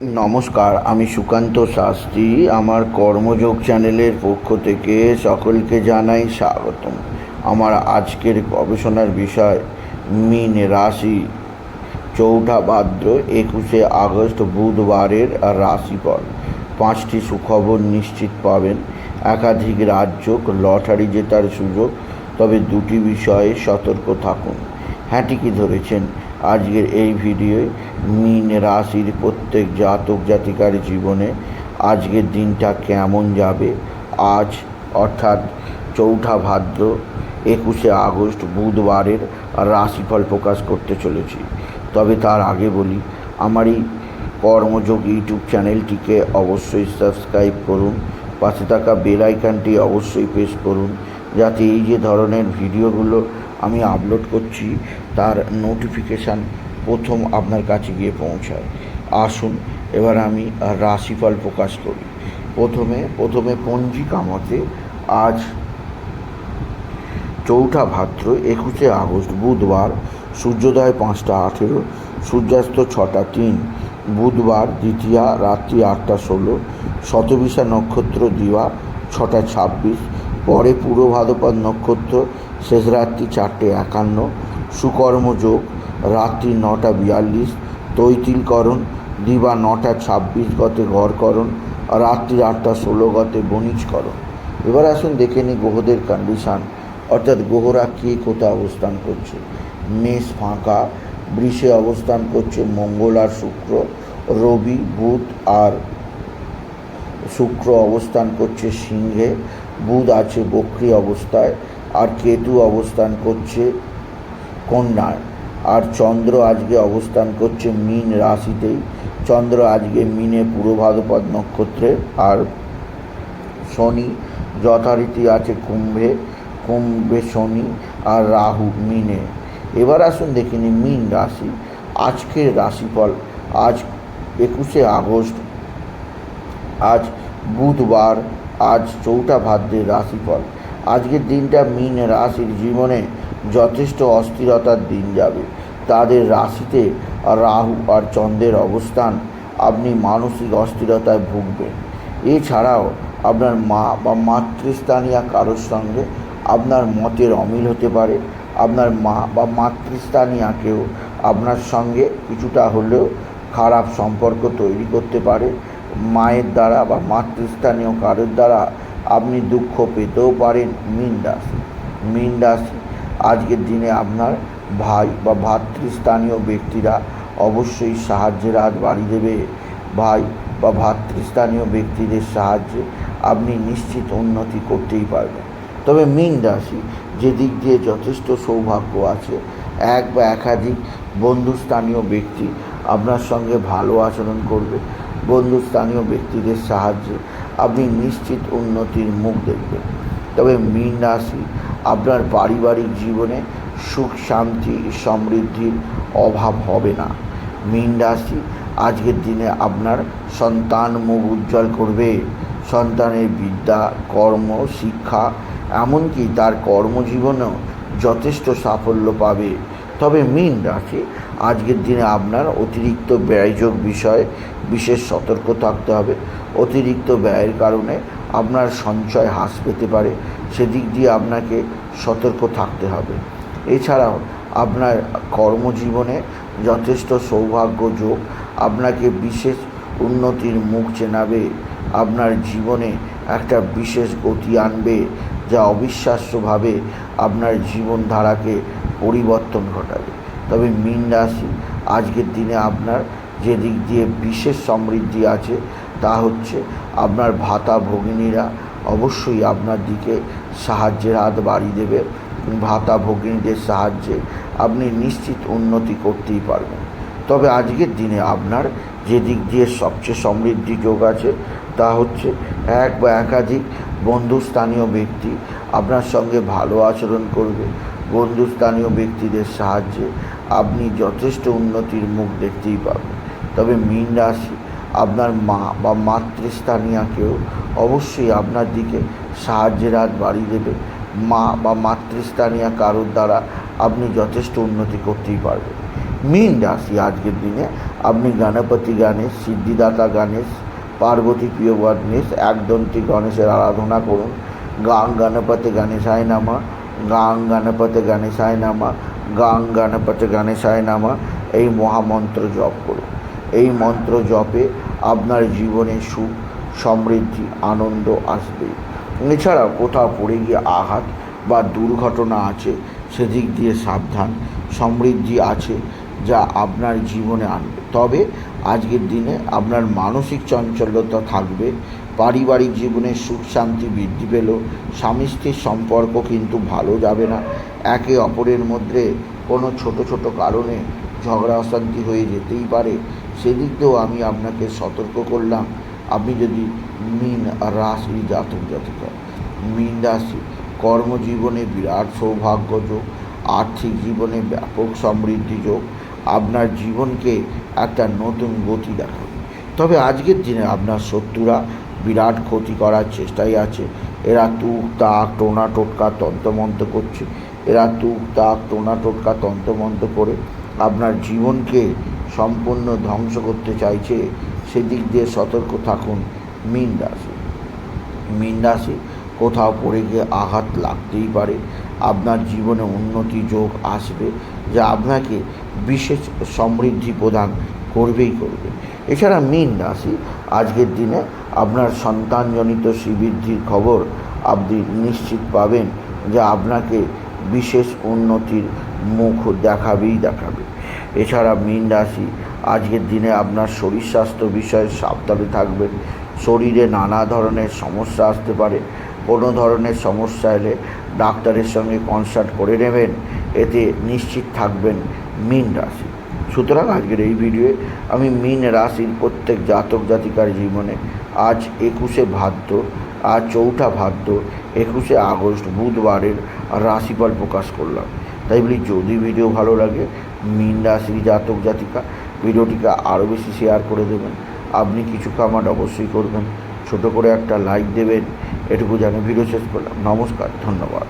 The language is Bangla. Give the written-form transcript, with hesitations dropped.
নমস্কার, আমি সুকান্ত শাস্ত্রী। আমার কর্মযোগ চ্যানেলের পক্ষ থেকে সকলকে জানাই স্বাগতম। আমার আজকের গবেষণার বিষয় মীন রাশি, চৌঠা ভাদ্র 21শে আগস্ট বুধবারের রাশিফল। 5টি সুখবর নিশ্চিত পাবেন, একাধিক রাজ্য লটারি জেতার সুযোগ, তবে 2টি বিষয়ে সতর্ক থাকুন। হ্যাঁ, ঠিকই ধরেছেন। আজকের এই ভিডিওয় মীন রাশির প্রত্যেক জাতক জাতিকার জীবনে আজকের দিনটা কেমন যাবে, আজ অর্থাৎ চৌঠা ভাদ্র 21শে আগস্ট বুধবারের রাশিফল প্রকাশ করতে চলেছি। তবে তার আগে বলি, আমার এই কর্মযোগ ইউটিউব চ্যানেলটিকে অবশ্যই সাবস্ক্রাইব করুন, পাশে থাকা বেল আইকনটি অবশ্যই প্রেস করুন, যাতে এই যে ধরনের ভিডিওগুলো আমি আপলোড করছি তার নোটিফিকেশান প্রথম আপনার কাছে গিয়ে পৌঁছায়। আসুন এবার আমি রাশিফল প্রকাশ করি। প্রথমে পঞ্জিকা মতে আজ চৌঠা ভাদ্র 21শে আগস্ট বুধবার, সূর্যোদয় 5টা 18, সূর্যাস্ত 6টা 3, বুধবার দ্বিতীয়া রাত্রি 8টা 16, শতবিশা নক্ষত্র দিবা 6টা 26, পরে পূর্ব ভাদ্রপদ নক্ষত্র শেষ রাত্রি 4টে 51, সুকর্মযোগ রাত্রি 9টা 42, তৈতিলকরণ দিবা 9টা 26 গতে ঘরকরণ, রাত্রি 8টা 16 গতে বণিজকরণ। এবার আসুন দেখে নিই গ্রহদের কন্ডিশান, অর্থাৎ গ্রহরা কে কোথায় অবস্থান করছে। মেষ ফাঁকা, বৃষে অবস্থান করছে মঙ্গল আর শুক্র, রবি বুধ আর শুক্র অবস্থান করছে সিংহে, বুধ আছে বক্রী অবস্থায়, আর কেতু অবস্থান করছে কন্যায়, আর চন্দ্র আজকে অবস্থান করছে মীন রাশিতেই। চন্দ্র আজকে মীনে পূর্ব ভাদ্রপদ নক্ষত্রে, আর শনি যথারীতি আছে কুম্ভে শনি, আর রাহু মীনে। এবার আসুন দেখে নিই মীন রাশি আজকের রাশিফল। আজ 21শে আগস্ট, আজ বুধবার, আজ চৌঠা ভাদ্রের রাশিফল। আজকের দিনটা মীন রাশির জীবনে যথেষ্ট অস্থিরতার দিন যাবে। তাদের রাশিতে রাহু আর চন্দ্রের অবস্থান, আপনি মানসিক অস্থিরতায় ভুগবেন। এছাড়াও আপনার মা বা মাতৃস্থানীয় কারোর সঙ্গে আপনার মতের অমিল হতে পারে। আপনার মা বা মাতৃস্থানীয়কেও আপনার সঙ্গে কিছুটা হলেও খারাপ সম্পর্ক তৈরি করতে পারে। মায়ের দ্বারা বা মাতৃস্থানীয় কারোর দ্বারা আপনি দুঃখ পেতেও পারেন। মীন রাশি আজকের দিনে আপনার ভাই বা ভাতৃস্থানীয় ব্যক্তিরা অবশ্যই সাহায্যের হাত বাড়িয়ে দেবে। ভাই বা ভাতৃস্থানীয় ব্যক্তিদের সাহায্যে আপনি নিশ্চিত উন্নতি করতেই পারবেন। তবে মীন রাশি যে দিক দিয়ে যথেষ্ট সৌভাগ্য আছে, এক বা একাধিক বন্ধুস্থানীয় ব্যক্তি আপনার সঙ্গে ভালো আচরণ করবে। বন্ধুস্থানীয় ব্যক্তিদের সাহায্যে আপনি নিশ্চিত উন্নতির মুখ দেখবেন। তবে মীন রাশি আপনার পারিবারিক জীবনে সুখ শান্তি সমৃদ্ধির অভাব হবে না। মীন রাশি আজকের দিনে আপনার সন্তান মুখ উজ্জ্বল করবে। সন্তানের বিদ্যা, কর্ম, শিক্ষা, এমনকি তার কর্মজীবনেও যথেষ্ট সাফল্য পাবে। তবে মীন রাশি আজকের দিনে আপনার অতিরিক্ত ব্যয়যোগ বিষয়ে বিশেষ সতর্ক থাকতে হবে। অতিরিক্ত ব্যয়ের কারণে আপনার সঞ্চয় হ্রাস পেতে পারে, সেদিক দিয়ে আপনাকে সতর্ক থাকতে হবে। এছাড়াও আপনার কর্মজীবনে যথেষ্ট সৌভাগ্য যোগ আপনাকে বিশেষ উন্নতির মুখ চেনাবে। আপনার জীবনে একটা বিশেষ গতি আনবে, যা অবিশ্বাস্যভাবে আপনার জীবনধারাকে পরিবর্তন ঘটাবে। তবে মীন রাশি আজকের দিনে আপনার যে দিক দিয়ে বিশেষ সমৃদ্ধি আছে তা হচ্ছে আপনার ভাতা ভগিনীরা অবশ্যই আপনার দিকে সাহায্যের হাত বাড়িয়ে দেবে। ভাতা ভগিনীদের সাহায্যে আপনি নিশ্চিত উন্নতি করতেই পারবেন। তবে আজকের দিনে আপনার যে দিক দিয়ে সবচেয়ে সমৃদ্ধি যোগ আছে তা হচ্ছে এক বা একাধিক বন্ধুস্থানীয় ব্যক্তি আপনার সঙ্গে ভালো আচরণ করবে। বন্ধুস্থানীয় ব্যক্তিদের সাহায্যে আপনি যথেষ্ট উন্নতির মুখ দেখতেই পাবেন। তবে মীন রাশি আপনার মা বা মাতৃস্থানীয়কেও অবশ্যই আপনার দিকে সাহায্যের হাত বাড়িয়ে দেবে। মা বা মাতৃস্থানীয় কারোর দ্বারা আপনি যথেষ্ট উন্নতি করতেই পারবেন। মীন রাশি আজকের দিনে আপনি গণপতি গণেশ, সিদ্ধিদাতা গণেশ, পার্বতী প্রিয় গণেশ, একদন্তী গণেশের আরাধনা করুন। গাং গণপতি গণেশায় নামা, গাং গণপতি গণেশায় নামা, গাং গণপতি গণেশায় নামা, এই মহামন্ত্র জপ করুন। এই মন্ত্র জপে আপনার জীবনে সুখ, সমৃদ্ধি, আনন্দ আসবে। এছাড়াও কোথাও পড়ে গিয়ে আঘাত বা দুর্ঘটনা আছে, সেদিক দিয়ে সাবধান। সমৃদ্ধি আছে যা আপনার জীবনে আনবে। তবে আজকের দিনে আপনার মানসিক চঞ্চলতা থাকবে। পারিবারিক জীবনে সুখ শান্তি বৃদ্ধি পেল। স্বামী স্ত্রীর সম্পর্ক কিন্তু ভালো যাবে না। একে অপরের মধ্যে কোনো ছোট ছোট কারণে ঝগড়া অশান্তি হয়ে যেতেই পারে। সেদিক দিয়েও আমি আপনাকে সতর্ক করলাম। আপনি যদি মীন রাশি জাতক জাতিকা, মীন রাশি কর্মজীবনে বিরাট সৌভাগ্য যোগ, আর্থিক জীবনে ব্যাপক সমৃদ্ধি যোগ, আপনার জীবনকে একটা নতুন গতি দেখাবে। তবে আজকের দিনে আপনার শত্রুরা বিরাট ক্ষতি করার চেষ্টায় আছে। এরা তুক তাক টোনা টোটকা তন্ত্রমন্ত্র করছে। এরা তুক তাক টোনা টোটকা তন্ত্রমন্ত্র করে আপনার জীবনকে সম্পূর্ণ ধ্বংস করতে চাইছে। সেদিক দিয়ে সতর্ক থাকুন মীন রাশি। মীন রাশি কোথাও পড়ে গিয়ে আঘাত লাগতেই পারে। আপনার জীবনে উন্নতি যোগ আসবে, যা আপনাকে বিশেষ সমৃদ্ধি প্রদান করবেই করবে। এছাড়া মীন রাশি আজকের দিনে আপনার সন্তানজনিত শ্রীবৃদ্ধির খবর আপনি নিশ্চিত পাবেন, যা আপনাকে বিশেষ উন্নতির মুখ দেখাবে। এছাড়া মীন রাশি আজকের দিনে আপনার শরীর স্বাস্থ্য বিষয়ে সাবধানে থাকবেন। শরীরে নানা ধরনের সমস্যা আসতে পারে। কোনো ধরনের সমস্যা এলে ডাক্তারের সঙ্গে কনসাল্ট করে নেবেন, এতে নিশ্চিত থাকবেন মীন রাশি। সুতরাং আজকের এই ভিডিওয়ে আমি মীন রাশির প্রত্যেক জাতক জাতিকার জীবনে আজ 21শে ভাদ্র, আজ 4ঠা ভাদ্র, 21শে আগস্ট বুধবারের রাশিফল প্রকাশ করলাম। তাই বলি, যদি ভিডিও ভালো লাগে মীন রাশির জাতক জাতিকা, ভিডিওটিকে আরও বেশি শেয়ার করে দেবেন। আপনি কিছু কমেন্ট অবশ্যই করবেন, ছোট করে একটা লাইক দেবেন। এটুকু জানি ভিডিও শেষ করলাম। নমস্কার, ধন্যবাদ।